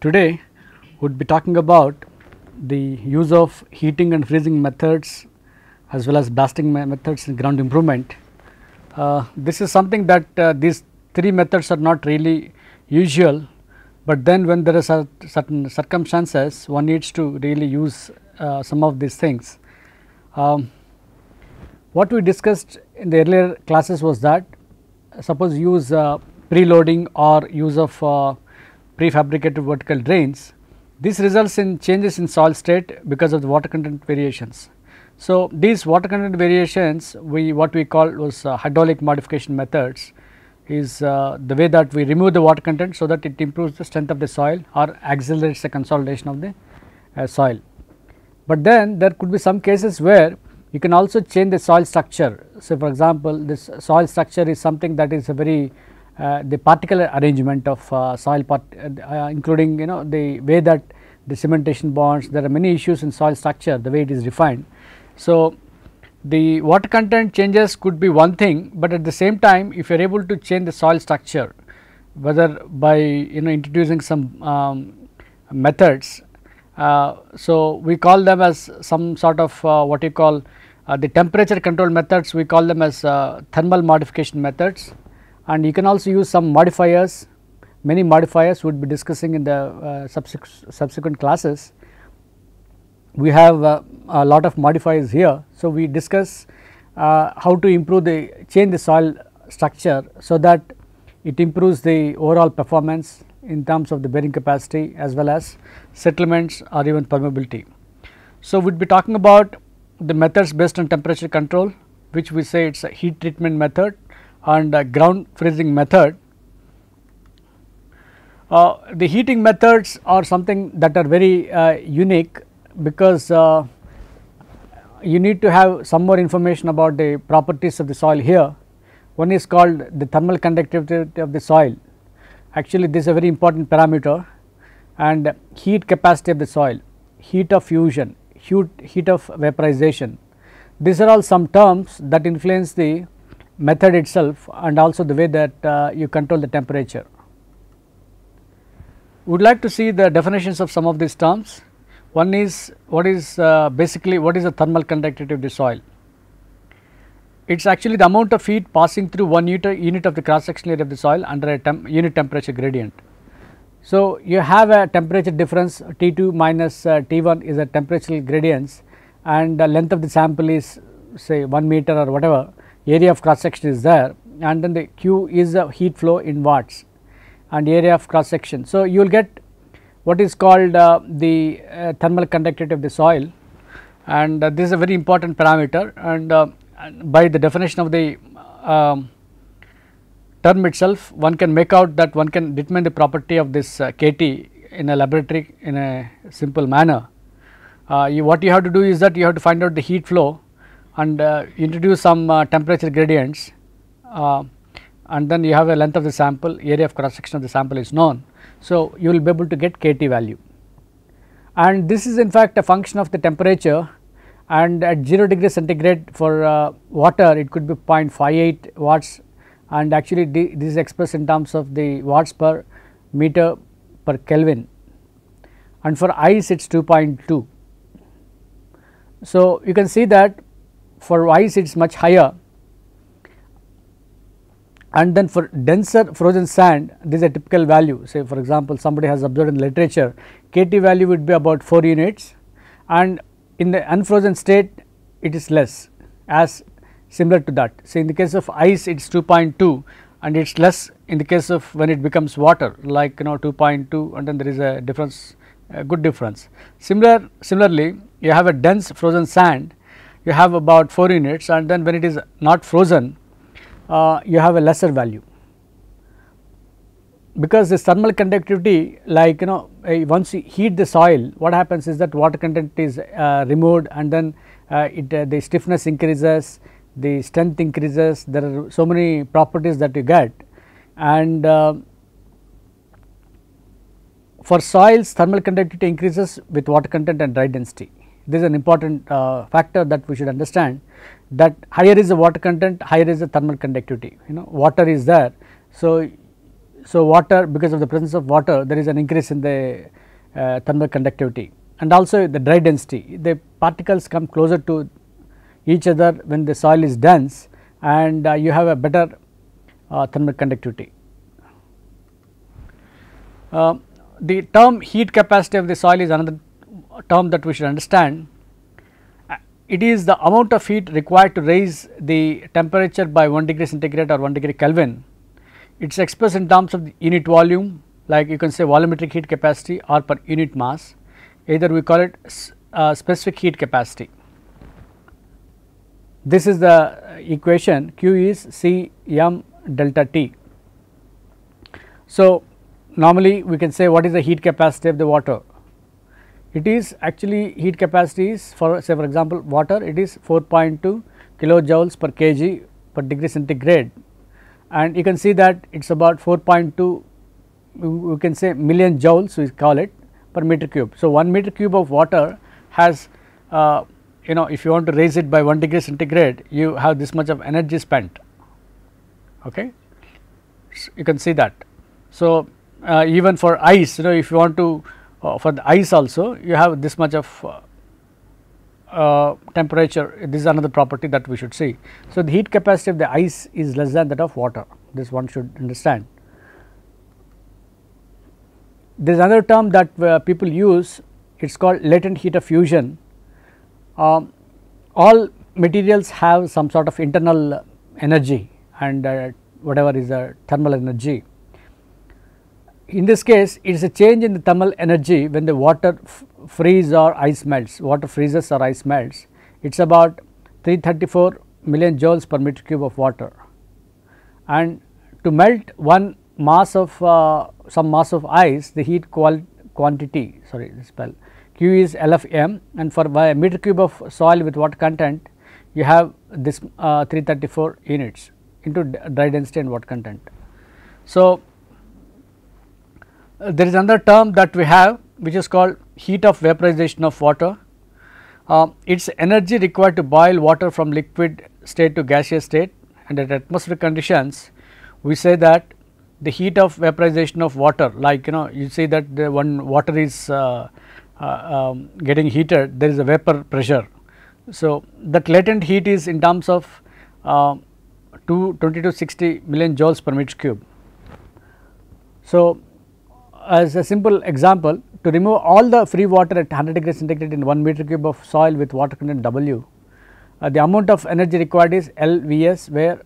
Today we would be talking about the use of heating and freezing methods as well as blasting methods in ground improvement. This is something that these three methods are not really usual, but then when there are certain circumstances one needs to really use some of these things. What we discussed in the earlier classes was that suppose use preloading or use of prefabricated vertical drains. This results in changes in soil state because of the water content variations. So, these water content variations what we call was hydraulic modification methods is the way that we remove the water content so that it improves the strength of the soil or accelerates the consolidation of the soil. But then there could be some cases where you can also change the soil structure. So, for example, this soil structure is something that is a very the particle arrangement of soil including the way that the cementation bonds, there are many issues in soil structure the way it is defined. So, the water content changes could be one thing, but at the same time if you are able to change the soil structure whether by introducing some methods. So, we call them as some sort of what you call the temperature control methods, we call them as thermal modification methods, and you can also use some modifiers, many modifiers we would be discussing in the subsequent classes. We have a lot of modifiers here. So, we discuss how to change the soil structure so that it improves the overall performance in terms of the bearing capacity as well as settlements or even permeability. So, we would be talking about the methods based on temperature control, which we say it is a heat treatment method and a ground freezing method. The heating methods are something that are very unique because you need to have some more information about the properties of the soil here. One is called the thermal conductivity of the soil. Actually, this is a very important parameter, and heat capacity of the soil, heat of fusion, heat of vaporization. These are all some terms that influence the method itself and also the way that you control the temperature. We would like to see the definitions of some of these terms. One is basically what is the thermal conductivity of the soil. It is actually the amount of heat passing through one unit of the cross sectional area of the soil under a unit temperature gradient. So, you have a temperature difference T2 minus T1 is a temperature gradients, and the length of the sample is say 1 meter or whatever, area of cross section is there, and then the Q is a heat flow in watts and area of cross section. So, you will get what is called the thermal conductivity of the soil, and this is a very important parameter, and by the definition of the term itself one can make out that one can determine the property of this KT in a laboratory in a simple manner. What you have to do is that you have to find out the heat flow and introduce some temperature gradients, and then you have a length of the sample, area of cross section of the sample is known. So, you will be able to get KT value, and this is in fact a function of the temperature, and at 0 degree centigrade for water it could be 0.58 watts, and actually this is expressed in terms of the watts per meter per Kelvin, and for ice it is 2.2. So, you can see that for ice it is much higher, and then for denser frozen sand this is a typical value. Say for example, somebody has observed in literature KT value would be about 4 units, and in the unfrozen state it is less, as similar to that. So, in the case of ice it is 2.2 and it is less in the case of when it becomes water, like 2.2, and then there is a difference, a good difference. Similarly, you have a dense frozen sand, you have about 4 units, and then when it is not frozen you have a lesser value, because this thermal conductivity, like once you heat the soil, what happens is that water content is removed, and then the stiffness increases, the strength increases, there are so many properties that you get, and for soils thermal conductivity increases with water content and dry density. This is an important factor that we should understand, that higher is the water content, higher is the thermal conductivity, water is there. So, So, water, because of the presence of water, there is an increase in the thermal conductivity, and also the dry density. The particles come closer to each other when the soil is dense, and you have a better thermal conductivity. The term heat capacity of the soil is another term that we should understand. It is the amount of heat required to raise the temperature by 1 degree centigrade or 1 degree Kelvin. It is expressed in terms of the unit volume, like you can say volumetric heat capacity, or per unit mass. Either we call it specific heat capacity. This is the equation. Q is C m delta T. So, normally we can say what is the heat capacity of the water. It is actually heat capacity is, for say for example water, it is 4.2 kilojoules per kg per degree centigrade, and you can see that it is about 4.2, we can say million joules we call it, per meter cube. So, 1 meter cube of water has if you want to raise it by 1 degree centigrade, you have this much of energy spent. Okay, so you can see that. So, even for ice, if you want to for the ice also, you have this much of temperature. This is another property that we should see. So, the heat capacity of the ice is less than that of water. This one should understand. There is another term that people use, it is called latent heat of fusion. All materials have some sort of internal energy, and whatever is the thermal energy. In this case, it is a change in the thermal energy when the water freezes or ice melts, water freezes or ice melts. It is about 334 million joules per meter cube of water, and to melt one mass of some mass of ice, the heat quantity, sorry this spell, Q is LFM, and for a meter cube of soil with water content, you have this 334 units into dry density and water content. So, there is another term that we have, which is called heat of vaporization of water. Its energy required to boil water from liquid state to gaseous state, and at atmospheric conditions we say that the heat of vaporization of water, like you see that when water is getting heated, there is a vapor pressure. So, that latent heat is in terms of 2260 million joules per meter cube. So, as a simple example, to remove all the free water at 100 degrees centigrade in 1 meter cube of soil with water content W, the amount of energy required is LVS, where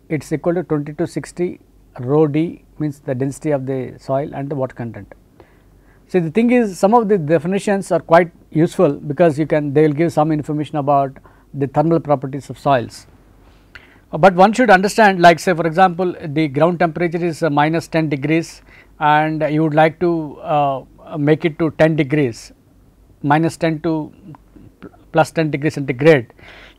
it is equal to 2260 rho d, means the density of the soil and the water content. So, the thing is, some of the definitions are quite useful, because they will give some information about the thermal properties of soils. But one should understand, like say for example, the ground temperature is minus 10 degrees, and you would like to make it to 10 degrees, minus 10 to plus 10 degrees centigrade.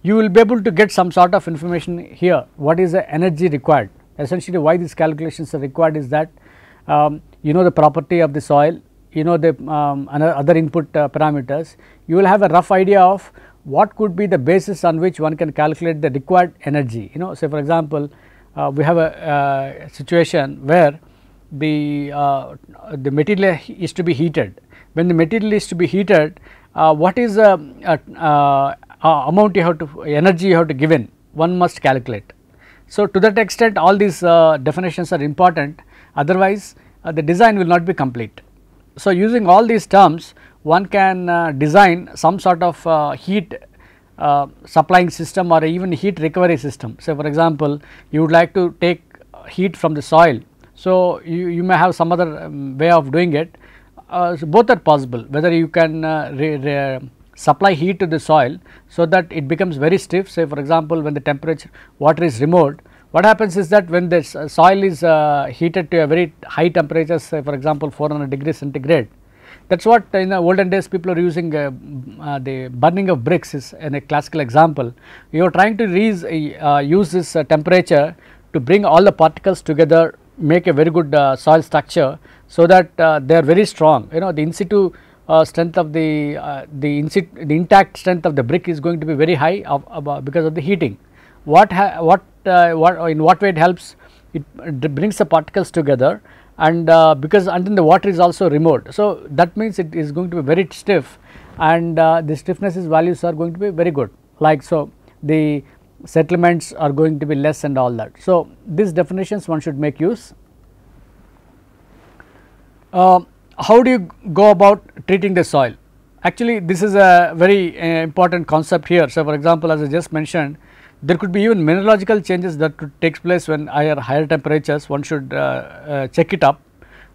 You will be able to get some sort of information here, what is the energy required. Essentially, why these calculations are required is that the property of the soil, the other input parameters, you will have a rough idea of what could be the basis on which one can calculate the required energy. Say for example, we have a situation where the material is to be heated. When the material is to be heated, what is the amount you have to, energy you have to give in, one must calculate. So, to that extent all these definitions are important, otherwise the design will not be complete. So, using all these terms, one can design some sort of heat supplying system or even heat recovery system. So, for example, you would like to take heat from the soil. So, you may have some other way of doing it. So, both are possible, whether you can supply heat to the soil so that it becomes very stiff. Say for example, when the temperature water is removed, what happens is that when the soil is heated to a very high temperature, say for example 400 degrees centigrade, that is what in the olden days people are using. The burning of bricks is a classical example. You are trying to use this temperature to bring all the particles together, make a very good soil structure, so that they are very strong. The in situ strength of the intact strength of the brick is going to be very high because of the heating. In what way it helps? It brings the particles together, and because and then the water is also removed. So that means it is going to be very stiff, and the stiffness values are going to be very good, like so the settlements are going to be less and all that. So these definitions one should make use. How do you go about treating the soil? Actually this is a very important concept here. So for example, as I just mentioned, there could be even mineralogical changes that could take place when higher temperatures. One should check it up,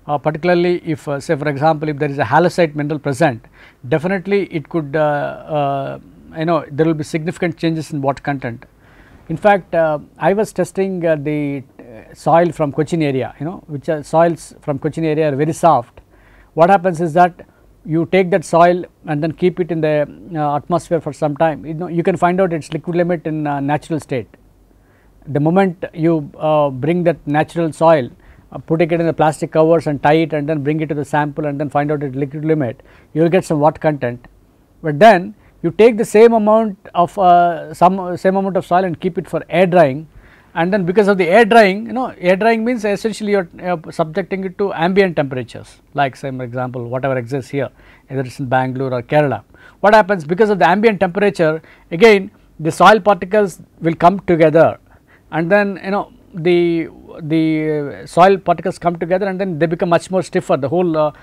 particularly if say for example, if there is a halloysite mineral present, definitely it could there will be significant changes in water content. In fact, I was testing the soil from Cochin area, which are soils from Cochin area are very soft. What happens is that you take that soil and then keep it in the atmosphere for some time, you can find out its liquid limit in natural state. The moment you bring that natural soil, putting it in the plastic covers and tie it and then bring it to the sample and then find out its liquid limit, you will get some water content. But then you take the same amount of same amount of soil and keep it for air drying, and then because of the air drying, air drying means essentially you are subjecting it to ambient temperatures, like say for example whatever exists here, either it is in Bangalore or Kerala. What happens, because of the ambient temperature, again the soil particles will come together, and then the soil particles come together and then they become much more stiffer, the whole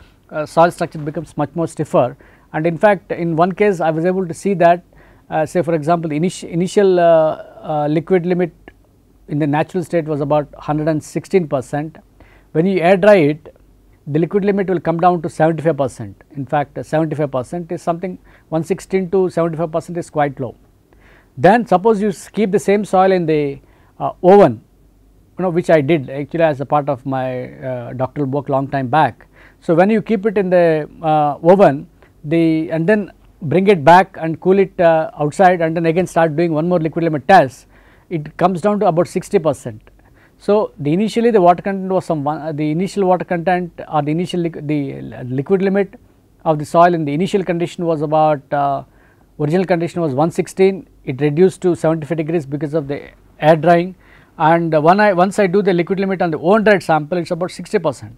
soil structure becomes much more stiffer. And in fact, in one case I was able to see that say for example, the initial liquid limit in the natural state was about 116%. When you air dry it, the liquid limit will come down to 75%. In fact, 75% is something, 116 to 75% is quite low. Then suppose you keep the same soil in the oven, which I did actually as a part of my doctoral work long time back. So when you keep it in the oven, and then bring it back and cool it outside, and then again start doing one more liquid limit test, it comes down to about 60%. So initially the water content was the initial water content or the initial liquid limit of the soil in the initial condition was about original condition was 116, it reduced to 75 degrees because of the air drying, and once I do the liquid limit on the oven dried sample, it is about 60%.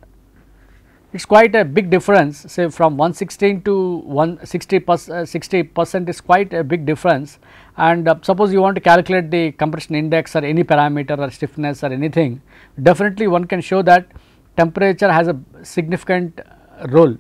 It is quite a big difference, say from 116 to 60% is quite a big difference. And suppose you want to calculate the compression index or any parameter or stiffness or anything, definitely one can show that temperature has a significant role.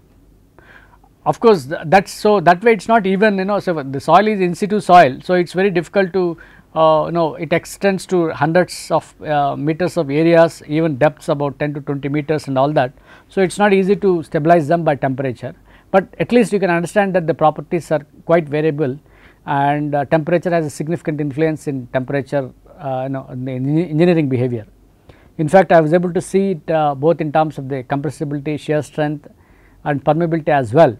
Of course, that way it is not even, so the soil is in situ soil, so it is very difficult to it extends to hundreds of meters of areas, even depths about 10 to 20 meters and all that. So it is not easy to stabilize them by temperature, but at least you can understand that the properties are quite variable, and temperature has a significant influence in temperature in the engineering behavior. In fact, I was able to see it both in terms of the compressibility, shear strength and permeability as well,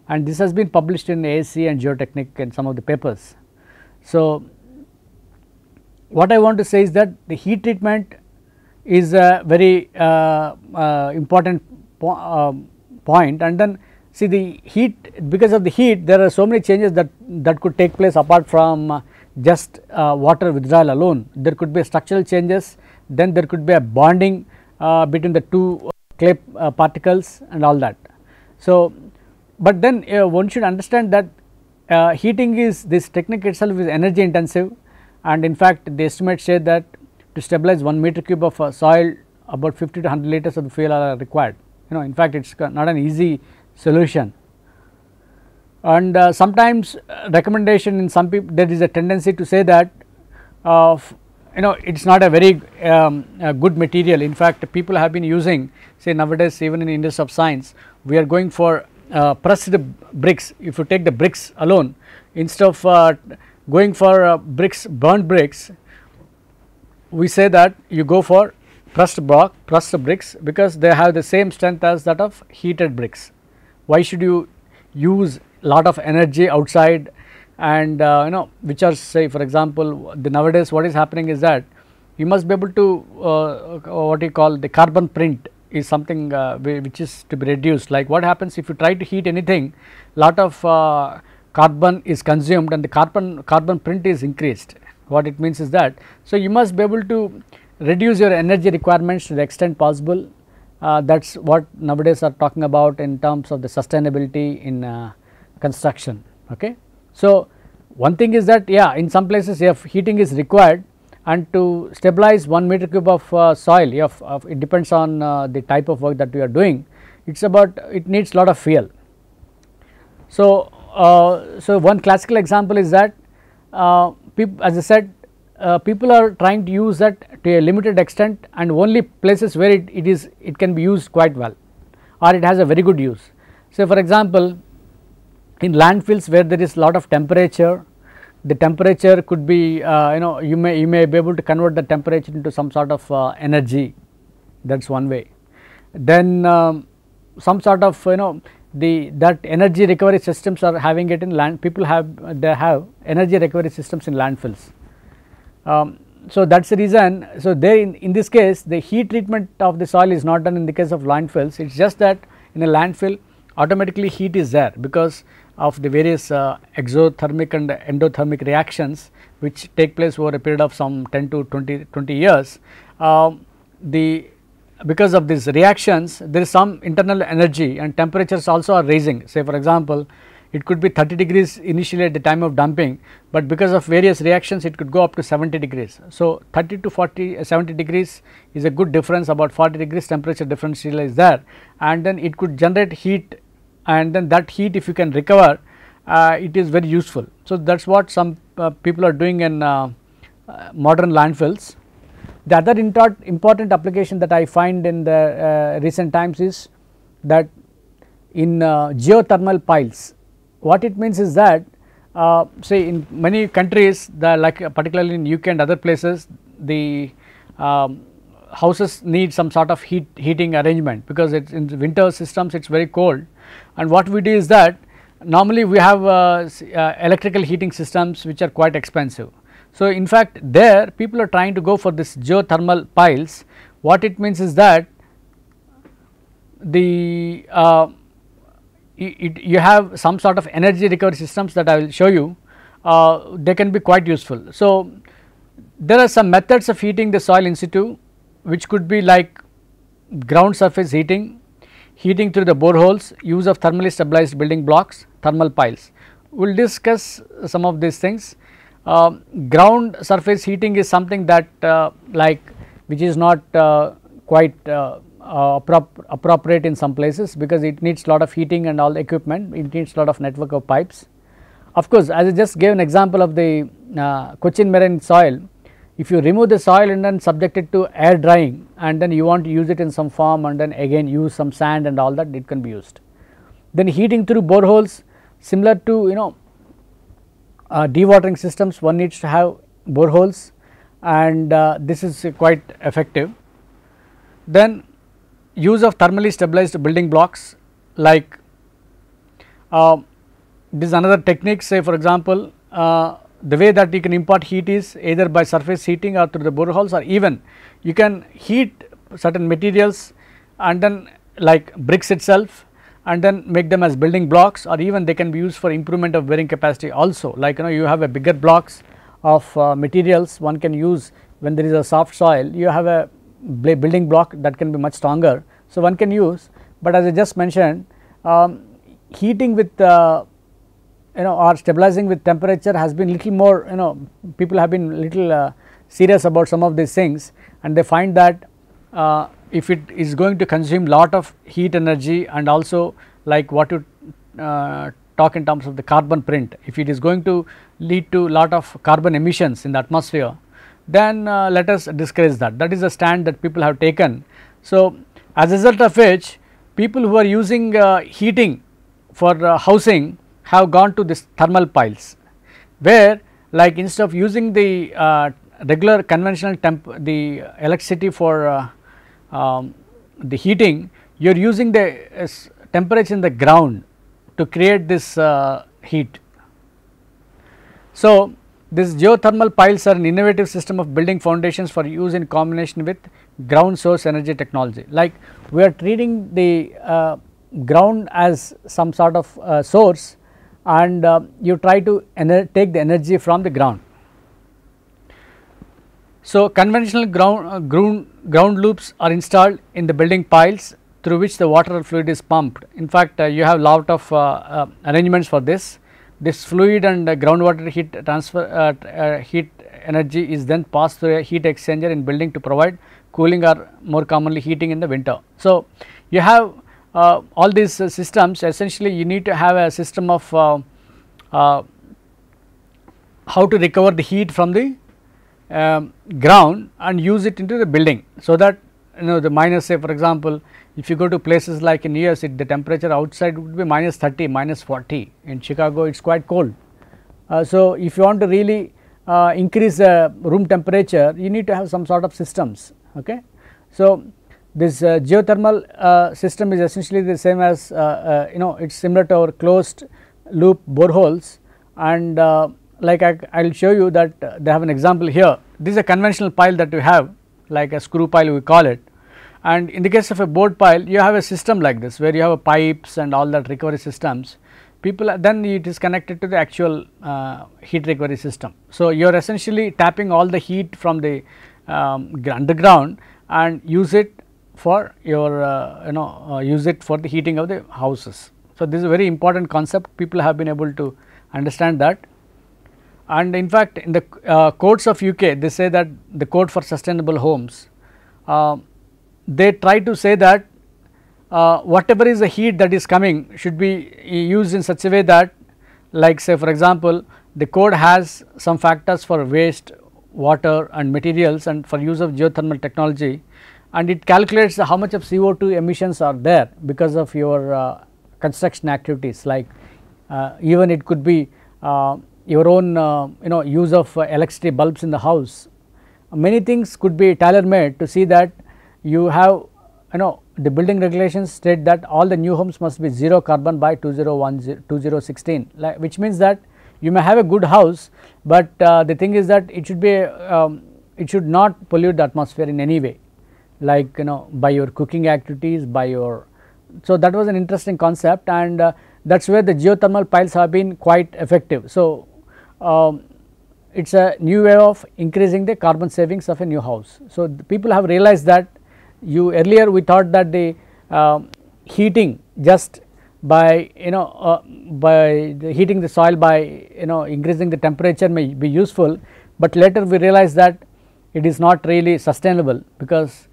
and this has been published in ASC and Geotechnic in some of the papers. So what I want to say is that the heat treatment is a very important point, and then see the heat, because of the heat there are so many changes that could take place apart from just water withdrawal alone. There could be structural changes, then there could be a bonding between the two clay particles and all that. So, but then one should understand that heating is, this technique itself is energy intensive, and in fact the estimates say that to stabilize 1 meter cube of soil about 50 to 100 liters of the fuel are required. In fact it is not an easy solution, and sometimes recommendation in some people, there is a tendency to say that it is not a very good material. In fact, people have been using, say nowadays even in industry of science, we are going for pressed bricks. If you take the bricks alone, instead of going for burnt bricks, we say that you go for pressed bricks, because they have the same strength as that of heated bricks. Why should you use lot of energy outside, and which are, say for example, nowadays what is happening is that you must be able to what you call the carbon print is something which is to be reduced. Like what happens if you try to heat anything, lot of carbon is consumed and the carbon print is increased. What it means is that, so you must be able to reduce your energy requirements to the extent possible, that is what nowadays are talking about in terms of the sustainability in construction. Okay. So, one thing is that in some places if heating is required, and to stabilize 1 meter cube of soil, it depends on the type of work that we are doing, it needs lot of fuel. So, one classical example is that as I said, people are trying to use that to a limited extent, and only places where it can be used quite well, or it has a very good use. So, for example, in landfills where there is lot of temperature, the temperature could be you may be able to convert the temperature into some sort of energy, that is one way. Then some sort of that energy recovery systems are having it in land, they have energy recovery systems in landfills. So, that is the reason. So, there in this case the heat treatment of the soil is not done in the case of landfills, it is just that in a landfill automatically heat is there because of the various exothermic and endothermic reactions which take place over a period of some 10 to 20 years. Because of these reactions there is some internal energy, and temperatures also are rising. Say for example, it could be 30 degrees initially at the time of dumping, but because of various reactions it could go up to 70 degrees. So, 30 to 40 70 degrees is a good difference, about 40 degrees temperature differential is there, and then it could generate heat, and then that heat if you can recover it is very useful. So, that is what some people are doing in modern landfills. The other important application that I find in the recent times is that in geothermal piles. What it means is that say in many countries, like particularly in UK and other places, the houses need some sort of heating arrangement, because it is in the winter systems it is very cold, and what we do is that normally we have electrical heating systems which are quite expensive. So, in fact, there people are trying to go for this geothermal piles. What it means is that the you have some sort of energy recovery systems that I will show you, they can be quite useful. So, there are some methods of heating the soil in situ which could be like ground surface heating, heating through the boreholes, use of thermally stabilized building blocks, thermal piles. We will discuss some of these things. Ground surface heating is something that which is not quite appropriate in some places, because it needs lot of heating and all the equipment, it needs lot of network of pipes. Of course, as I just gave an example of the Cochin marine soil, if you remove the soil and then subject it to air drying, and then you want to use it in some form, and then again use some sand and all that, it can be used. Then heating through boreholes, similar to dewatering systems, one needs to have boreholes, and this is quite effective. Then use of thermally stabilized building blocks, like this is another technique. Say for example, the way that you can impart heat is either by surface heating or through the boreholes, or even you can heat certain materials and then like bricks itself, and then make them as building blocks, or even they can be used for improvement of bearing capacity also. Like you have a bigger blocks of materials one can use when there is a soft soil, you have a building block that can be much stronger. So, one can use, but as I just mentioned, heating with or stabilizing with temperature has been little more, people have been little serious about some of these things, and they find that if it is going to consume lot of heat energy, and also like what you talk in terms of the carbon print, if it is going to lead to lot of carbon emissions in the atmosphere, then let us discourage that. That is a stand that people have taken. So, as a result of which, people who are using heating for housing have gone to this thermal piles, where like instead of using the regular conventional the electricity for the heating, you are using the temperature in the ground to create this heat. So, this geothermal piles are an innovative system of building foundations for use in combination with ground source energy technology. Like we are treating the ground as some sort of source, and you try to take the energy from the ground. So, conventional ground loops are installed in the building piles through which the water or fluid is pumped. In fact, you have lot of arrangements for this. This fluid and groundwater heat transfer heat energy is then passed through a heat exchanger in building to provide cooling or more commonly heating in the winter. So, you have all these systems. Essentially you need to have a system of how to recover the heat from the ground and use it into the building. So, that the minus, say for example, if you go to places like in US, the temperature outside would be minus 30, minus 40. In Chicago it is quite cold. So, if you want to really increase the room temperature, you need to have some sort of systems. Okay. So, this geothermal system is essentially the same as it is similar to our closed loop boreholes, and like I will show you that they have an example here. This is a conventional pile that we have, like a screw pile we call it, and in the case of a bored pile you have a system like this where you have pipes and all that recovery systems. People then it is connected to the actual heat recovery system. So, you are essentially tapping all the heat from the underground and use it for your use it for the heating of the houses. So, this is a very important concept, people have been able to understand that. And in fact, in the codes of UK, they say that the code for sustainable homes, they try to say that whatever is the heat that is coming should be used in such a way that, like say for example, the code has some factors for waste, water and materials and for use of geothermal technology, and it calculates how much of CO2 emissions are there because of your construction activities, like even it could be your own use of electricity bulbs in the house. Many things could be tailor made to see that you have the building regulations state that all the new homes must be 0 carbon by 2016, which means that you may have a good house, but the thing is that it should be it should not pollute the atmosphere in any way, like by your cooking activities, by your. So, that was an interesting concept, and that is where the geothermal piles have been quite effective. So, it is a new way of increasing the carbon savings of a new house. So, the people have realized that earlier we thought that the heating just by by heating the soil by increasing the temperature may be useful, but later we realized that it is not really sustainable because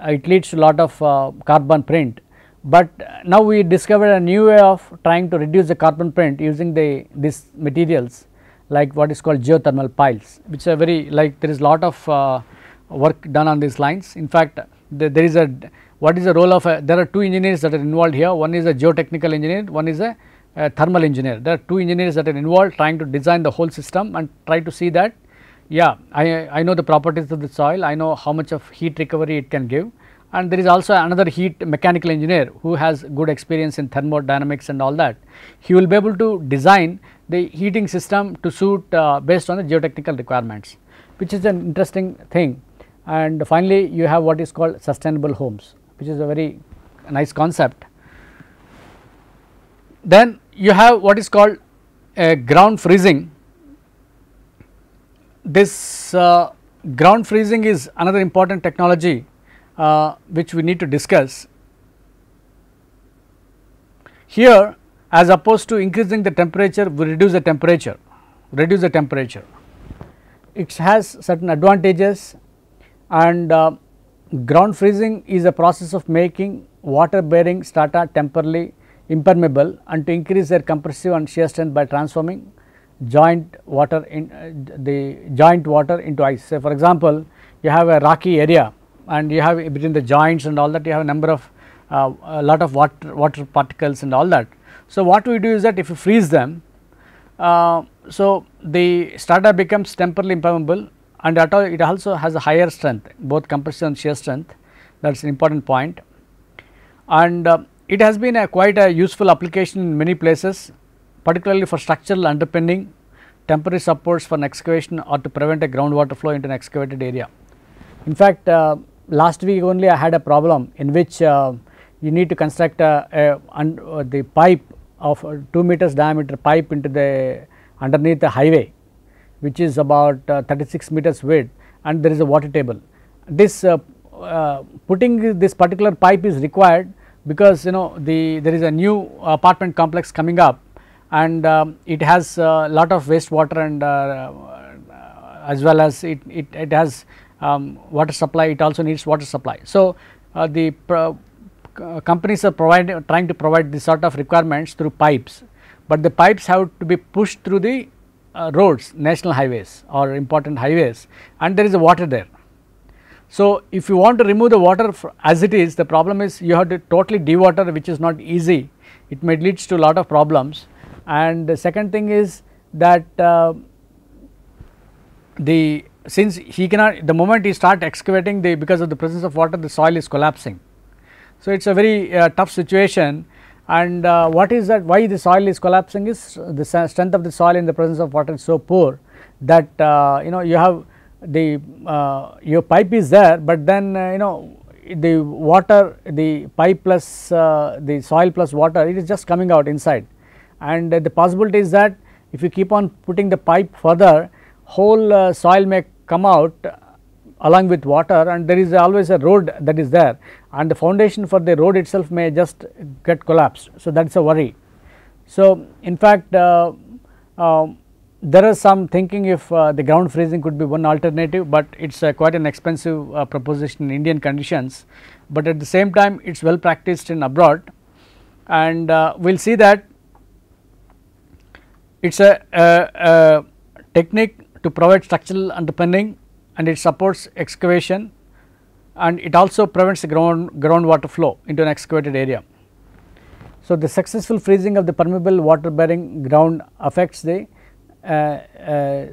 it leads to a lot of carbon print. But now we discovered a new way of trying to reduce the carbon print using these materials, like what is called geothermal piles, which are very, like there is lot of work done on these lines. In fact, there is what is the role of there are two engineers that are involved here. One is a geotechnical engineer, one is a thermal engineer. There are two engineers that are involved trying to design the whole system and try to see that, yeah, I know the properties of the soil, I know how much of heat recovery it can give, and there is also another heat mechanical engineer who has good experience in thermodynamics and all that. He will be able to design the heating system to suit based on the geotechnical requirements, which is an interesting thing. And finally, you have what is called sustainable homes, which is a very nice concept. Then you have what is called ground freezing. This ground freezing is another important technology which we need to discuss. Here, as opposed to increasing the temperature, we reduce the temperature. It has certain advantages, and ground freezing is a process of making water bearing strata temporarily impermeable and to increase their compressive and shear strength by transforming joint water into ice. Say for example, you have a rocky area and you have between the joints and all that, you have a number of a lot of water particles and all that. So, what we do is that if you freeze them, so the strata becomes temporarily impermeable, and it also has a higher strength, both compressive and shear strength. That is an important point, and it has been quite a useful application in many places, particularly for structural underpinning, temporary supports for an excavation, or to prevent a groundwater flow into an excavated area. In fact, last week only I had a problem in which you need to construct the pipe of 2 meters diameter pipe into the underneath the highway, which is about 36 meters width, and there is a water table. This putting this particular pipe is required because there is a new apartment complex coming up, and it has a lot of wastewater, and as well as it has water supply, it also needs water supply. So, the companies are trying to provide this sort of requirements through pipes, but the pipes have to be pushed through the roads, national highways or important highways, and there is a water there. So, if you want to remove the water as it is, the problem is you have to totally dewater, which is not easy. It may lead to a lot of problems. And the second thing is that since he cannot, the moment he start excavating, because of the presence of water, the soil is collapsing. So, it is a very tough situation, and what is that, why the soil is collapsing is the strength of the soil in the presence of water is so poor that you have your pipe is there, but then the water, the pipe plus the soil plus water, it is just coming out inside, and the possibility is that if you keep on putting the pipe further, whole soil may come out along with water, and there is always a road that is there, and the foundation for the road itself may just get collapsed. So, that is a worry. So, in fact, there is some thinking if the ground freezing could be one alternative, but it is quite an expensive proposition in Indian conditions, but at the same time it is well practiced in abroad, and we will see that it is a technique to provide structural underpinning, and it supports excavation, and it also prevents the groundwater flow into an excavated area. So, the successful freezing of the permeable water bearing ground affects the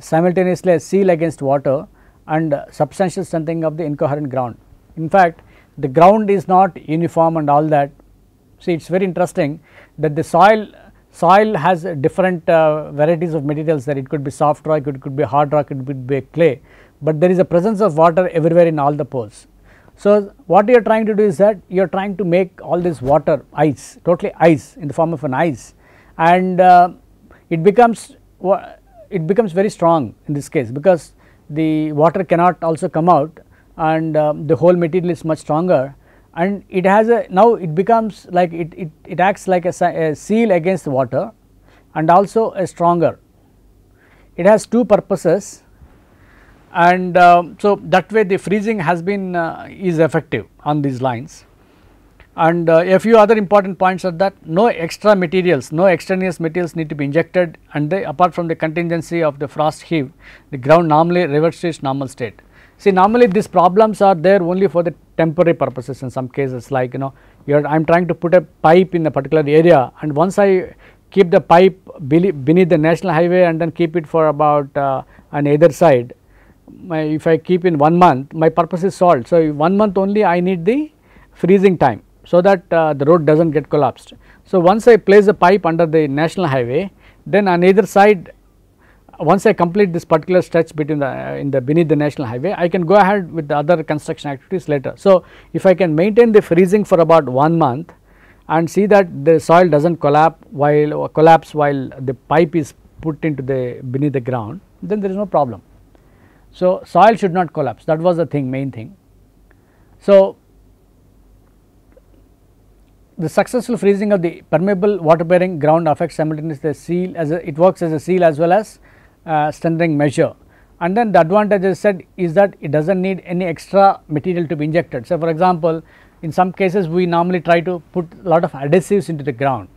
simultaneously a seal against water and substantial strengthening of the incoherent ground. In fact, the ground is not uniform and all that. See, it is very interesting that the soil has different varieties of materials, that it could be soft rock, it could be hard rock, it could be clay, but there is a presence of water everywhere in all the pores. So, what you are trying to do is that you are trying to make all this water ice, totally ice in the form of an ice, and it becomes very strong in this case, because the water cannot also come out, and the whole material is much stronger, and it has now it becomes like it acts like a seal against the water, and also a stronger. It has two purposes, and so that way the freezing has been is effective on these lines. And a few other important points are that no extra materials, no extraneous materials need to be injected, and apart from the contingency of the frost heave, the ground normally reverts to its normal state. See, normally these problems are there only for the temporary purposes in some cases, like I am trying to put a pipe in a particular area, and once I keep the pipe beneath the national highway and then keep it for about on either side, if I keep in 1 month, my purpose is solved. So, 1 month only I need the freezing time, so that the road does not get collapsed. So, once I place the pipe under the national highway, then on either side, once I complete this particular stretch between beneath the national highway, I can go ahead with the other construction activities later. So, if I can maintain the freezing for about 1 month and see that the soil does not collapse while the pipe is put into beneath the ground, then there is no problem. So, soil should not collapse, that was the main thing. So, the successful freezing of the permeable water bearing ground affects simultaneously the seal it works as a seal as well as strengthening measure, and then the advantage as said is that it does not need any extra material to be injected. So, for example, in some cases we normally try to put a lot of adhesives into the ground,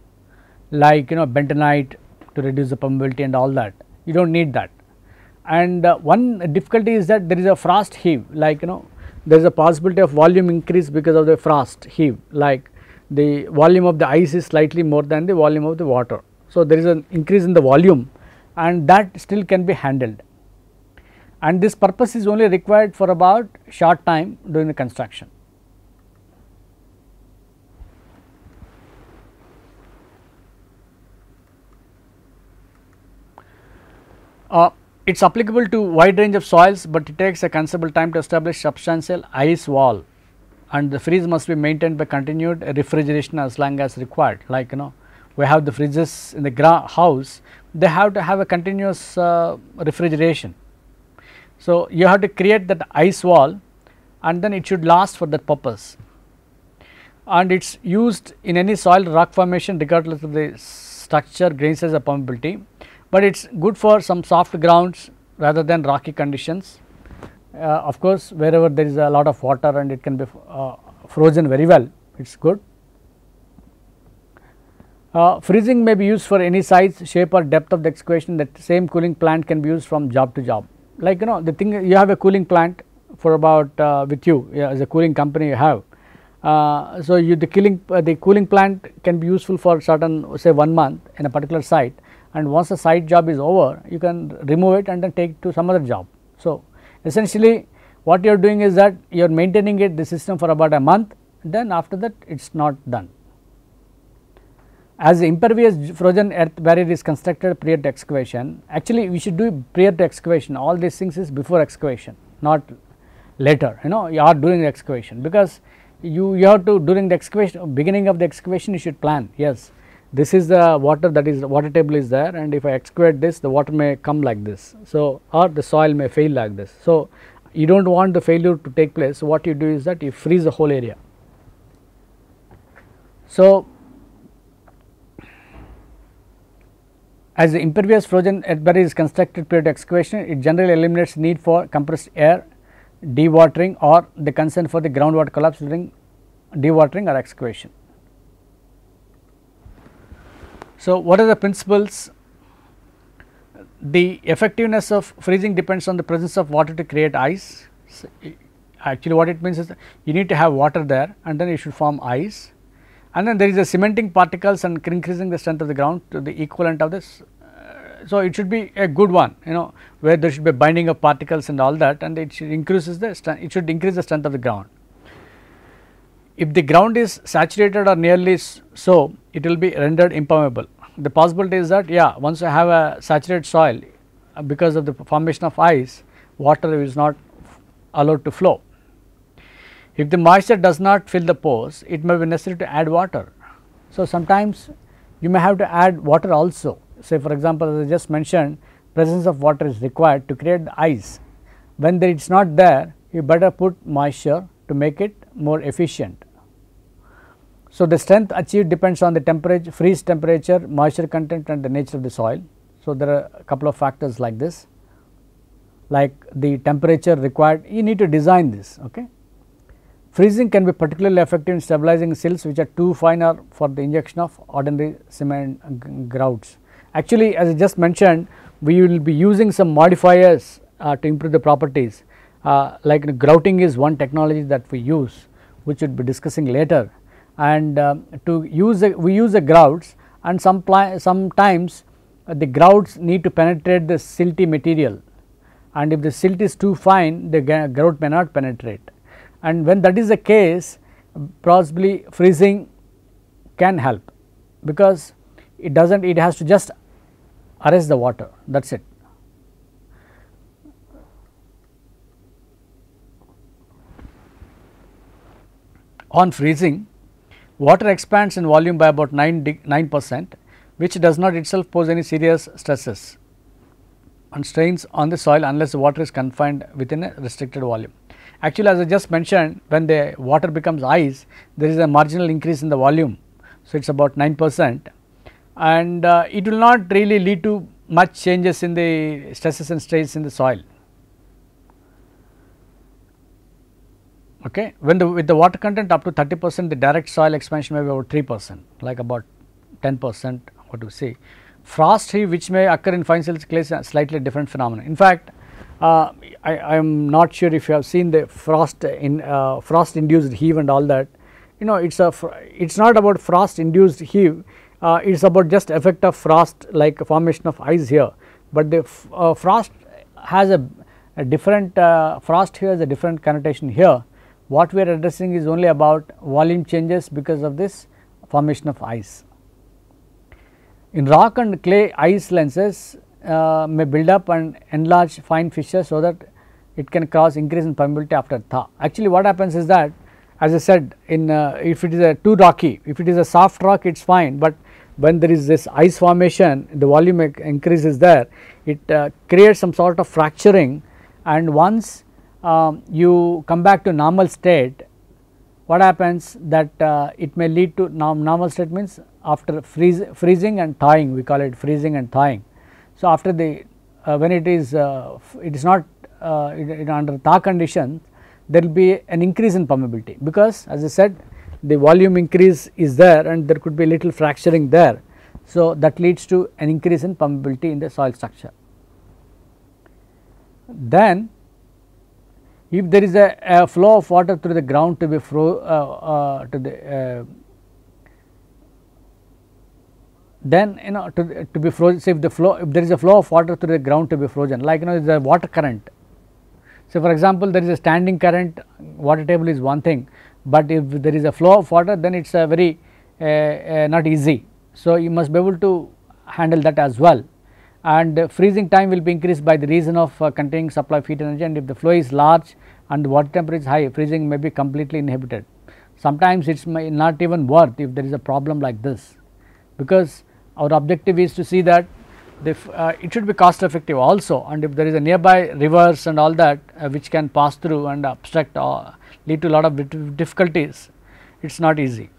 like bentonite to reduce the permeability and all that. You do not need that. And one difficulty is that there is a frost heave, like there is a possibility of volume increase because of the frost heave, like the volume of the ice is slightly more than the volume of the water. So, there is an increase in the volume, and that still can be handled, and this purpose is only required for about short time during the construction. It is applicable to wide range of soils, but it takes a considerable time to establish substantial ice wall, and the freeze must be maintained by continued refrigeration as long as required. Like we have the fridges in the house, they have to have a continuous refrigeration. So, you have to create that ice wall and then it should last for that purpose, and it is used in any soil rock formation regardless of the structure, grain size or permeability, but it is good for some soft grounds rather than rocky conditions. Of course, wherever there is a lot of water and it can be frozen very well, it is good. Freezing may be used for any size, shape or depth of the excavation. That same cooling plant can be used from job to job. Like the thing, you have a cooling plant for about with you, as a cooling company you have. So, the cooling plant can be useful for certain, say 1 month in a particular site, and once the site job is over you can remove it and then take it to some other job. So, essentially what you are doing is that you are maintaining the system for about a month, then after that it is not done. As the impervious frozen earth barrier is constructed prior to excavation, actually we should do prior to excavation. All these things is before excavation, not later, you are doing the excavation, because you have to, during the excavation, beginning of the excavation you should plan, yes, this is the water, that is the water table is there, and if I excavate this, the water may come like this. So, or the soil may fail like this. So, you do not want the failure to take place. So, what you do is that you freeze the whole area. So, as the impervious frozen earth barrier is constructed prior to excavation, it generally eliminates need for compressed air, dewatering or the concern for the groundwater collapse during dewatering or excavation. So, what are the principles? The effectiveness of freezing depends on the presence of water to create ice. So, actually what it means is that you need to have water there and then you should form ice, and then there is a cementing particles and increasing the strength of the ground to the equivalent of this. So, it should be a good one, where there should be binding of particles and all that, and it should increase the strength, it should increase the strength of the ground. If the ground is saturated or nearly so, it will be rendered impermeable. The possibility is that, yeah, once you have a saturated soil, because of the formation of ice, water is not allowed to flow. If the moisture does not fill the pores, it may be necessary to add water. So, sometimes you may have to add water also. Say for example, as I just mentioned, presence of water is required to create the ice. When it is not there, you better put moisture to make it more efficient. So, the strength achieved depends on the temperature, freeze temperature, moisture content and the nature of the soil. So, there are a couple of factors like this, like the temperature required, you need to design this. Okay. Freezing can be particularly effective in stabilizing silts which are too fine or for the injection of ordinary cement grouts. Actually, as I just mentioned, we will be using some modifiers to improve the properties, like grouting is one technology that we use, which we will be discussing later. And to use we use the grouts, and sometimes the grouts need to penetrate the silty material, and if the silt is too fine, the grout may not penetrate. And when that is the case, possibly freezing can help, because it does not, it has to just arrest the water, that is it. On freezing, water expands in volume by about 9%, which does not itself pose any serious stresses and strains on the soil unless the water is confined within a restricted volume. Actually, as I just mentioned, when the water becomes ice, there is a marginal increase in the volume. So, it is about 9%, and it will not really lead to much changes in the stresses and strains in the soil. Okay. When with the water content up to 30%, the direct soil expansion may be about 3%, like about 10%, what do you say. Frost heave, which may occur in fine silt clay, is a slightly different phenomenon. In fact, I am not sure if you have seen the frost induced heave and all that. It's not about frost induced heave, it's about just effect of frost, like formation of ice here, but the frost has a different frost here has a different connotation here. What we are addressing is only about volume changes because of this formation of ice. In rock and clay, ice lenses may build up and enlarge fine fissures so that it can cause increase in permeability after thaw. Actually, what happens is that, as I said, in if it is too rocky, if it is a soft rock, it is fine, but when there is this ice formation, the volume increases there, it creates some sort of fracturing, and once you come back to normal state, what happens that it may lead to normal state means after freezing and thawing, we call it freezing and thawing. So, after the when it is not under thaw conditions, there will be an increase in permeability, because as I said the volume increase is there and there could be little fracturing there. So, that leads to an increase in permeability in the soil structure. Then if there is a flow of water through the ground to be then to be frozen, say if there is a flow of water through the ground to be frozen, like there is a water current. So, for example, there is a standing current, water table is one thing, but if there is a flow of water, then it is a very not easy. So, you must be able to handle that as well, and freezing time will be increased by the reason of containing supply of heat energy, and if the flow is large and the water temperature is high, freezing may be completely inhibited. Sometimes it is not even worth if there is a problem like this, because our objective is to see that it should be cost effective also, and if there is a nearby rivers and all that which can pass through and obstruct or lead to a lot of difficulties, it is not easy.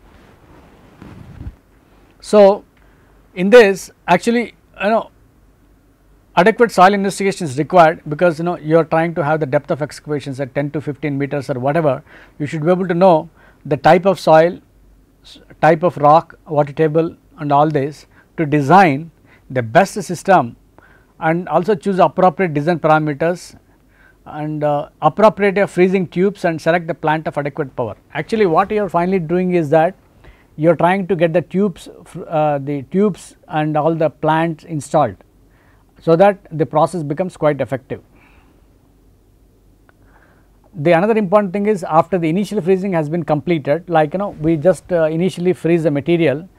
So, in this actually adequate soil investigation is required, because you are trying to have the depth of excavations at 10 to 15 meters or whatever. You should be able to know the type of soil, type of rock, water table and all this to design the best system, and also choose appropriate design parameters and appropriate freezing tubes and select the plant of adequate power. Actually what you are finally doing is that you are trying to get the tubes and all the plants installed, so that the process becomes quite effective. The another important thing is, after the initial freezing has been completed, like we just initially freeze the material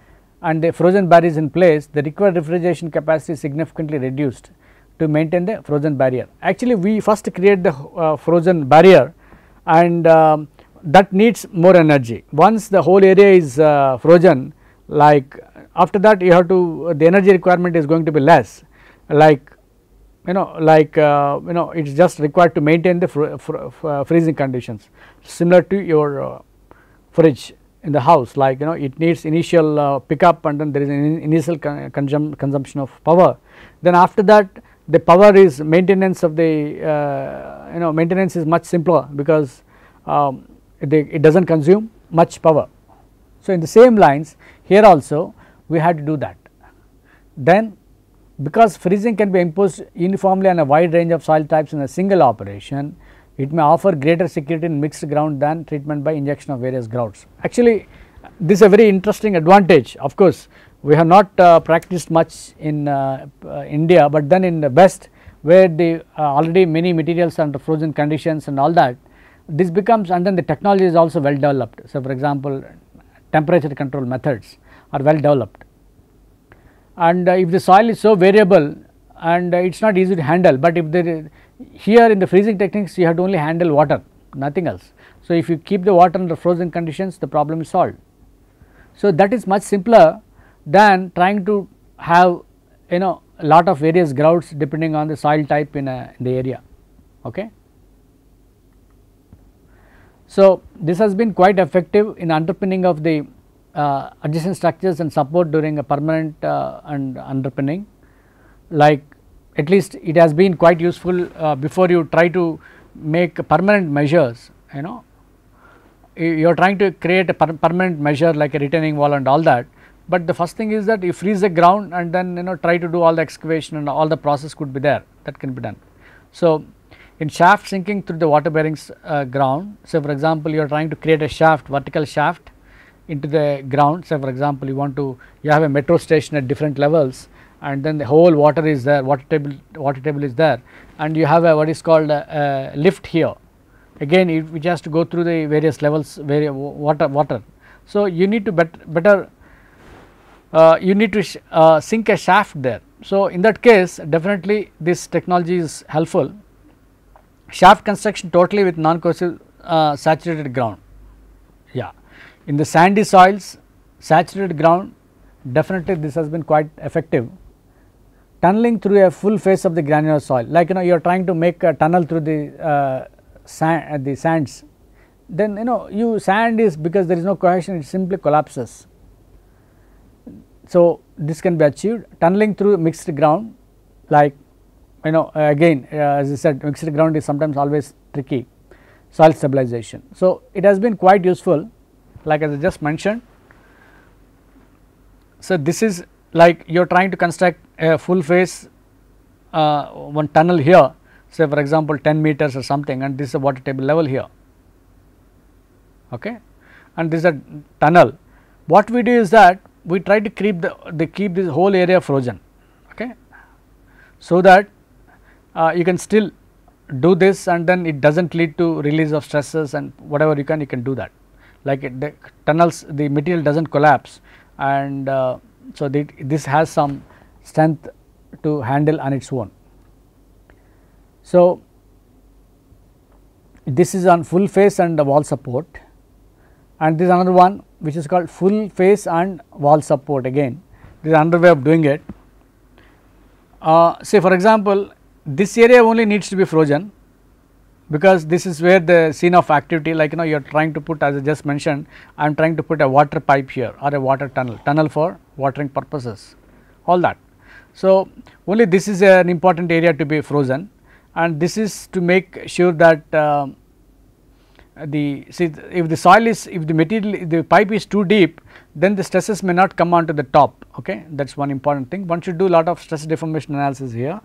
and the frozen barrier is in place, the required refrigeration capacity is significantly reduced to maintain the frozen barrier. Actually we first create the frozen barrier, and that needs more energy. Once the whole area is frozen, like after that you have to, the energy requirement is going to be less, like it is just required to maintain the freezing conditions, similar to your fridge in the house, like it needs initial pickup, and then there is an initial consumption of power. Then after that the power is maintenance of the maintenance is much simpler, because it does not consume much power. So, in the same lines here also we had to do that. Then because freezing can be imposed uniformly on a wide range of soil types in a single operation, it may offer greater security in mixed ground than treatment by injection of various grouts. Actually this is a very interesting advantage. Of course we have not practiced much in India, but then in the West, where the already many materials are under frozen conditions and all that, this becomes, and then the technology is also well developed. So, for example, temperature control methods are well developed, and if the soil is so variable and it is not easy to handle, but if there is, here in the freezing techniques you have to only handle water, nothing else. So, if you keep the water under frozen conditions, the problem is solved. So, that is much simpler than trying to have lot of various grouts depending on the soil type in the area. Okay. So, this has been quite effective in underpinning of the adjacent structures and support during a permanent and underpinning, like at least it has been quite useful before you try to make permanent measures. You are trying to create a permanent measure like a retaining wall and all that, but the first thing is that you freeze the ground and then try to do all the excavation, and all the process could be there, that can be done. So, in shaft sinking through the water bearing ground, so for example you are trying to create a shaft, vertical shaft into the ground. So, for example you have a metro station at different levels, and then the whole water is there, water table is there, and you have a what is called a lift here, again which has to go through the various levels, water. So, you need to you need to sink a shaft there. So, in that case definitely this technology is helpful. Shaft construction totally with non-corrosive saturated ground. Yeah, in the sandy soils, saturated ground definitely this has been quite effective. Tunneling through a full face of the granular soil, like you are trying to make a tunnel through the sands, then sand is, because there is no cohesion, it simply collapses. So, this can be achieved. Tunneling through mixed ground, like again as I said, mixed ground is sometimes always tricky. Soil stabilization. So, it has been quite useful, like as I just mentioned. So, this is like you are trying to construct a full face one tunnel here, say for example 10 meters or something, and this is a water table level here, okay, and this is a tunnel. What we do is that we try to keep keep this whole area frozen, okay, so that you can still do this, and then it does not lead to release of stresses, and whatever you can do that, like the tunnels, the material does not collapse, and so this has some strength to handle on its own. So, this is on full face and wall support, and this is another one which is called full face and wall support. Again, this is another way of doing it. Say for example, this area only needs to be frozen, because this is where the scene of activity, like you are trying to put, as I just mentioned, I am trying to put a water pipe here or a water tunnel for watering purposes, all that. So, only this is an important area to be frozen, and this is to make sure that if the soil is, if the material, if the pipe is too deep, then the stresses may not come onto the top, okay. That is one important thing. One should do a lot of stress deformation analysis here.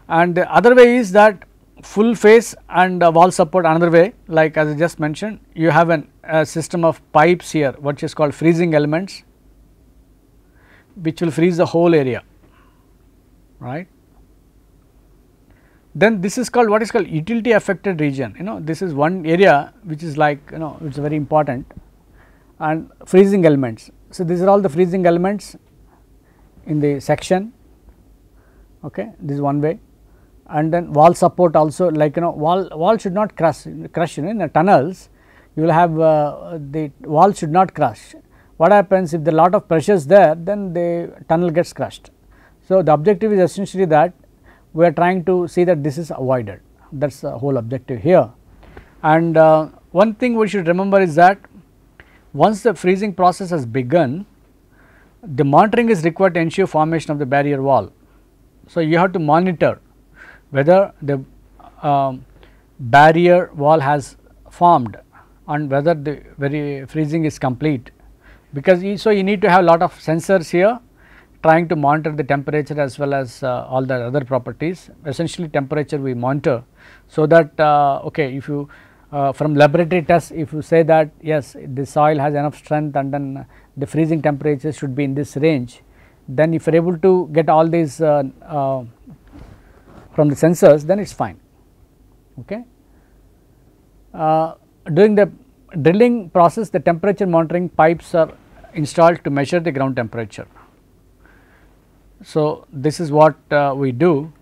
And the other way is that full face and wall support, another way, like as I just mentioned, you have a system of pipes here which is called freezing elements, which will freeze the whole area, right. Then this is called, what is called utility affected region, this is one area which is like which is very important, and freezing elements. So, these are all the freezing elements in the section, okay, this is one way. And then wall support also, like wall should not crush in the tunnels, you will have the wall should not crush. What happens if there are lot of pressures there, then the tunnel gets crushed. So, the objective is essentially that we are trying to see that this is avoided, that is the whole objective here. And one thing we should remember is that once the freezing process has begun, the monitoring is required to ensure formation of the barrier wall. So, you have to monitor whether the barrier wall has formed and whether the freezing is complete, because you need to have a lot of sensors here trying to monitor the temperature as well as all the other properties. Essentially temperature we monitor, so that okay, if you from laboratory tests, if you say that yes, the soil has enough strength and then the freezing temperature should be in this range, then if you are able to get all these from the sensors, then it is fine, okay. During the drilling process, the temperature monitoring pipes are installed to measure the ground temperature. So, this is what we do.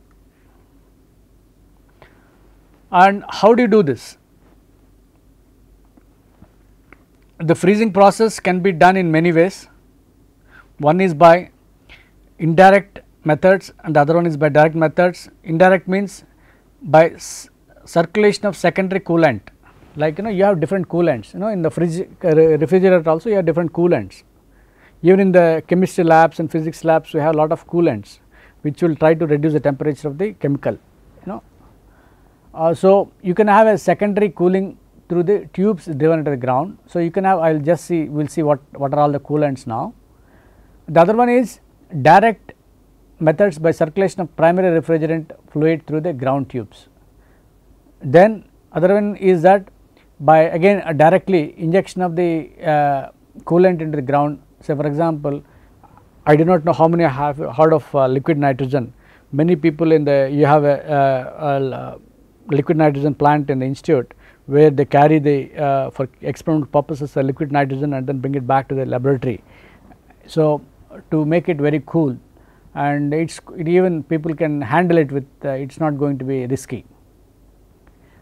And how do you do this? The freezing process can be done in many ways. One is by indirect methods and the other one is by direct methods. Indirect means by circulation of secondary coolant, like you have different coolants, in the refrigerator also you have different coolants. Even in the chemistry labs and physics labs we have a lot of coolants which will try to reduce the temperature of the chemical, so you can have a secondary cooling through the tubes driven into the ground. So, you can have, I will just see, we will see what are all the coolants now. The other one is direct methods by circulation of primary refrigerant fluid through the ground tubes. Then other one is that by again directly injection of the coolant into the ground. Say for example, I do not know how many have heard of liquid nitrogen. Many people in the, you have a liquid nitrogen plant in the institute where they carry the for experimental purposes the liquid nitrogen and then bring it back to the laboratory. So, to make it very cool, and it even people can handle it with it is not going to be risky.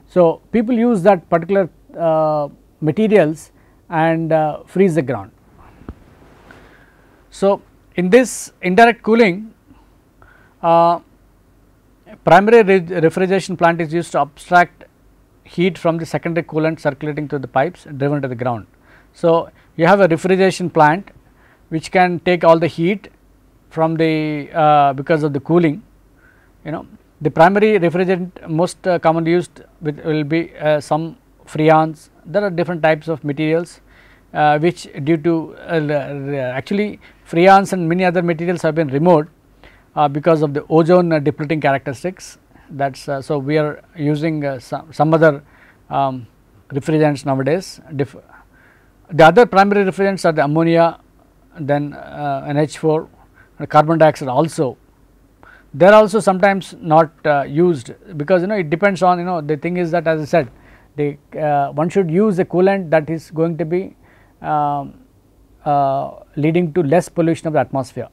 So, people use that particular materials and freeze the ground. So, in this indirect cooling, primary refrigeration plant is used to abstract heat from the secondary coolant circulating through the pipes driven to the ground. So, you have a refrigeration plant which can take all the heat from the because of the cooling, you know. The primary refrigerant most commonly used will be some freons. There are different types of materials which due to actually freons and many other materials have been removed because of the ozone depleting characteristics. That is so we are using some other refrigerants nowadays. The other primary refrigerants are the ammonia, then NH4 and carbon dioxide also. They are also sometimes not used because it depends on the thing is that, as I said, the one should use a coolant that is going to be leading to less pollution of the atmosphere.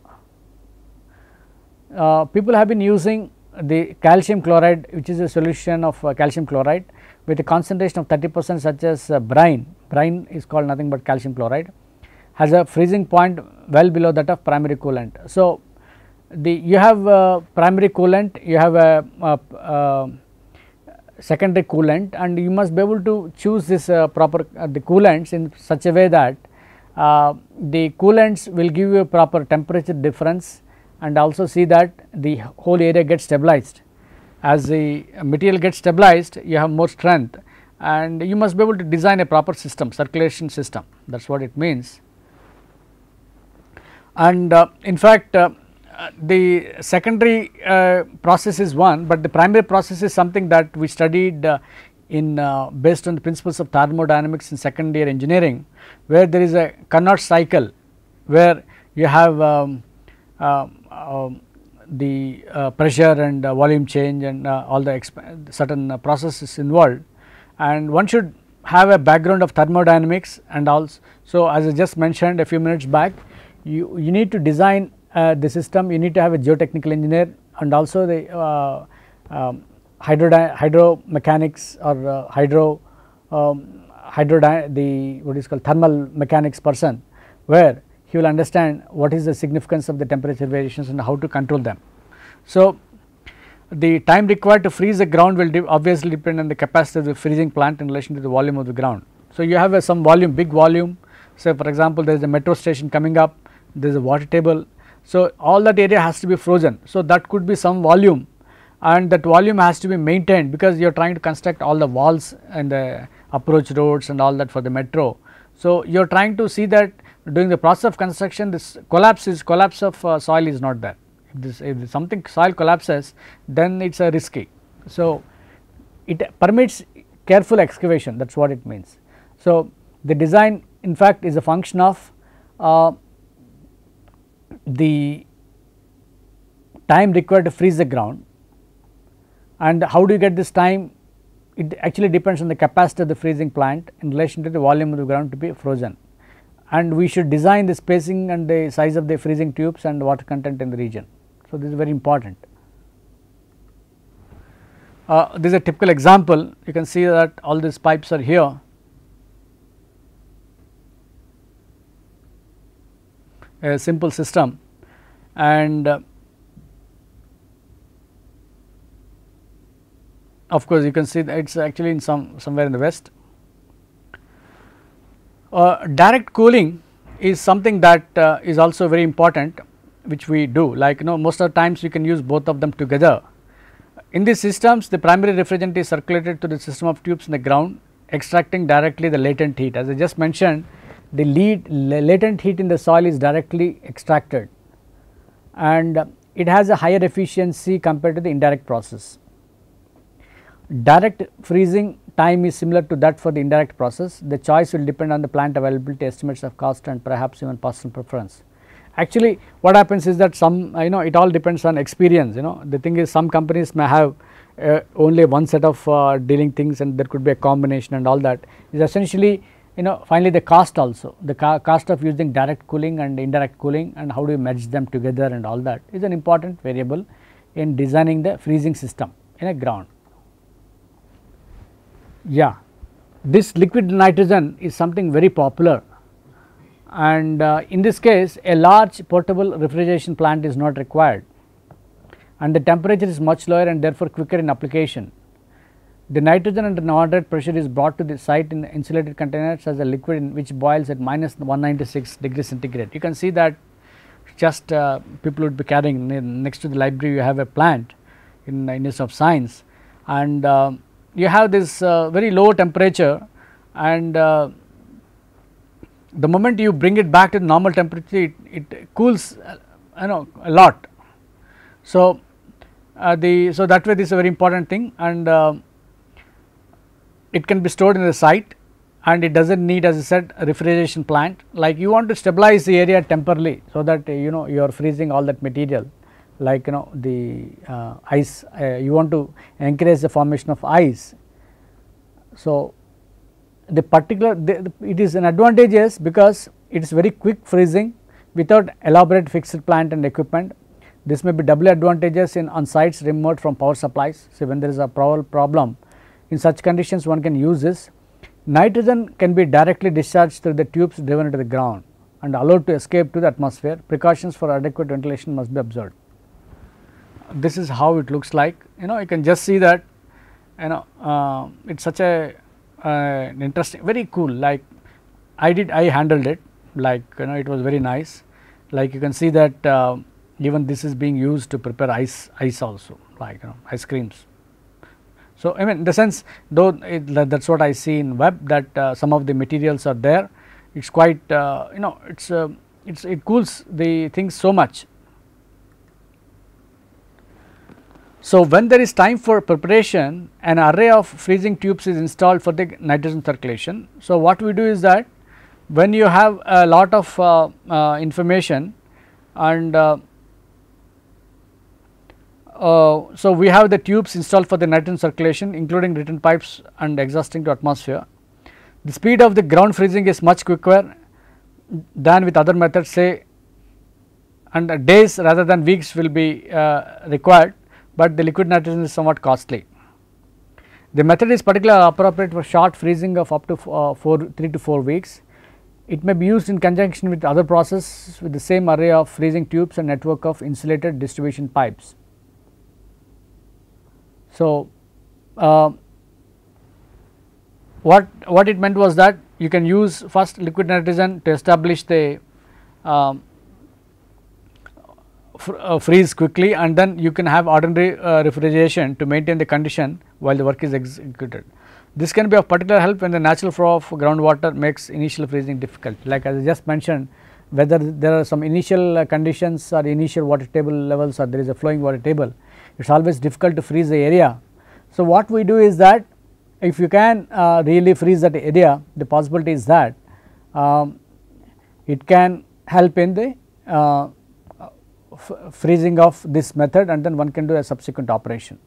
People have been using the calcium chloride, which is a solution of calcium chloride with a concentration of 30% such as brine. Brine is called nothing but calcium chloride, has a freezing point well below that of primary coolant. So, you have primary coolant, you have a secondary coolant, and you must be able to choose this proper the coolants in such a way that the coolants will give you a proper temperature difference and also see that the whole area gets stabilized. As the material gets stabilized, you have more strength, and you must be able to design a proper system, circulation system, that is what it means. And in fact, the secondary process is one, but the primary process is something that we studied in based on the principles of thermodynamics in second year engineering, where there is a Carnot cycle where you have the pressure and volume change and all the certain processes involved, and one should have a background of thermodynamics. And also, so as I just mentioned a few minutes back, you need to design the system, you need to have a geotechnical engineer and also the hydromechanics or the what is called thermal mechanics person, where he will understand what is the significance of the temperature variations and how to control them. So, the time required to freeze the ground will obviously depend on the capacity of the freezing plant in relation to the volume of the ground. So, you have some volume, big volume. So, for example, there is a metro station coming up, there is a water table. So, all that area has to be frozen. So, that could be some volume, and that volume has to be maintained because you are trying to construct all the walls and the approach roads and all that for the metro. So, you are trying to see that during the process of construction this collapse of soil is not there. If something soil collapses, then it is risky. So, it permits careful excavation, that is what it means. So, the design in fact is a function of the time required to freeze the ground, and how do you get this time? It actually depends on the capacity of the freezing plant in relation to the volume of the ground to be frozen, and we should design the spacing and the size of the freezing tubes and water content in the region. So, this is very important. This is a typical example. You can see that all these pipes are here. A simple system, and of course, you can see that it is actually in somewhere in the west. Direct cooling is something that is also very important, which we do, like most of the times you can use both of them together. In these systems, the primary refrigerant is circulated to the system of tubes in the ground, extracting directly the latent heat. As I just mentioned, the latent heat in the soil is directly extracted, and it has a higher efficiency compared to the indirect process. Direct freezing time is similar to that for the indirect process. The choice will depend on the plant availability, estimates of cost, and perhaps even personal preference. Actually, what happens is that some it all depends on experience. The thing is, some companies may have only one set of dealing things, and there could be a combination and all that. Is essentially finally the cost also, the cost of using direct cooling and indirect cooling, and how do you merge them together and all that is an important variable in designing the freezing system in a ground. Yeah, this liquid nitrogen is something very popular and in this case a large portable refrigeration plant is not required, and the temperature is much lower and therefore quicker in application. The nitrogen under moderate pressure is brought to the site in insulated containers as a liquid in which boils at minus 196 degrees centigrade. You can see that just people would be carrying next to the library. You have a plant in Institute of Science, and you have this very low temperature, and the moment you bring it back to the normal temperature, it cools a lot. So, so that way this is a very important thing, and it can be stored in the site, and it does not need, as I said, a refrigeration plant. Like you want to stabilize the area temporarily, so that you are freezing all that material, like the ice, you want to encourage the formation of ice. So, the particular it is an advantageous because it is very quick freezing without elaborate fixed plant and equipment. This may be doubly advantageous on sites remote from power supplies. So, when there is a power problem, in such conditions one can use this. Nitrogen can be directly discharged through the tubes driven into the ground and allowed to escape to the atmosphere. Precautions for adequate ventilation must be observed. This is how it looks like. You can just see that it's such a interesting, very cool. Like I handled it, like it was very nice. Like you can see that even this is being used to prepare ice also, like ice creams. So, I mean in the sense, though that is what I see in web, that some of the materials are there. It is quite it cools the things so much. So, when there is time for preparation, an array of freezing tubes is installed for the nitrogen circulation. So, what we do is that when you have a lot of information, and so we have the tubes installed for the nitrogen circulation, including return pipes and exhausting to atmosphere. The speed of the ground freezing is much quicker than with other methods, say, and days rather than weeks will be required, but the liquid nitrogen is somewhat costly. The method is particularly appropriate for short freezing of up to 3 to 4 weeks. It may be used in conjunction with other processes with the same array of freezing tubes and network of insulated distribution pipes. So, what it meant was that you can use first liquid nitrogen to establish the freeze quickly, and then you can have ordinary refrigeration to maintain the condition while the work is executed. This can be of particular help when the natural flow of groundwater makes initial freezing difficult. Like as I just mentioned, whether there are some initial conditions or initial water table levels, or there is a flowing water table, it is always difficult to freeze the area. So, what we do is that if you can really freeze that area, the possibility is that it can help in the freezing of this method, and then one can do a subsequent operation.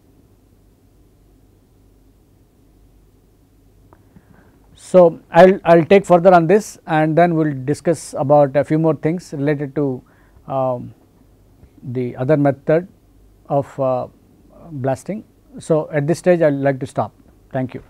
So, I will take further on this, and then we will discuss about a few more things related to the other method of blasting. So, at this stage I would like to stop. Thank you.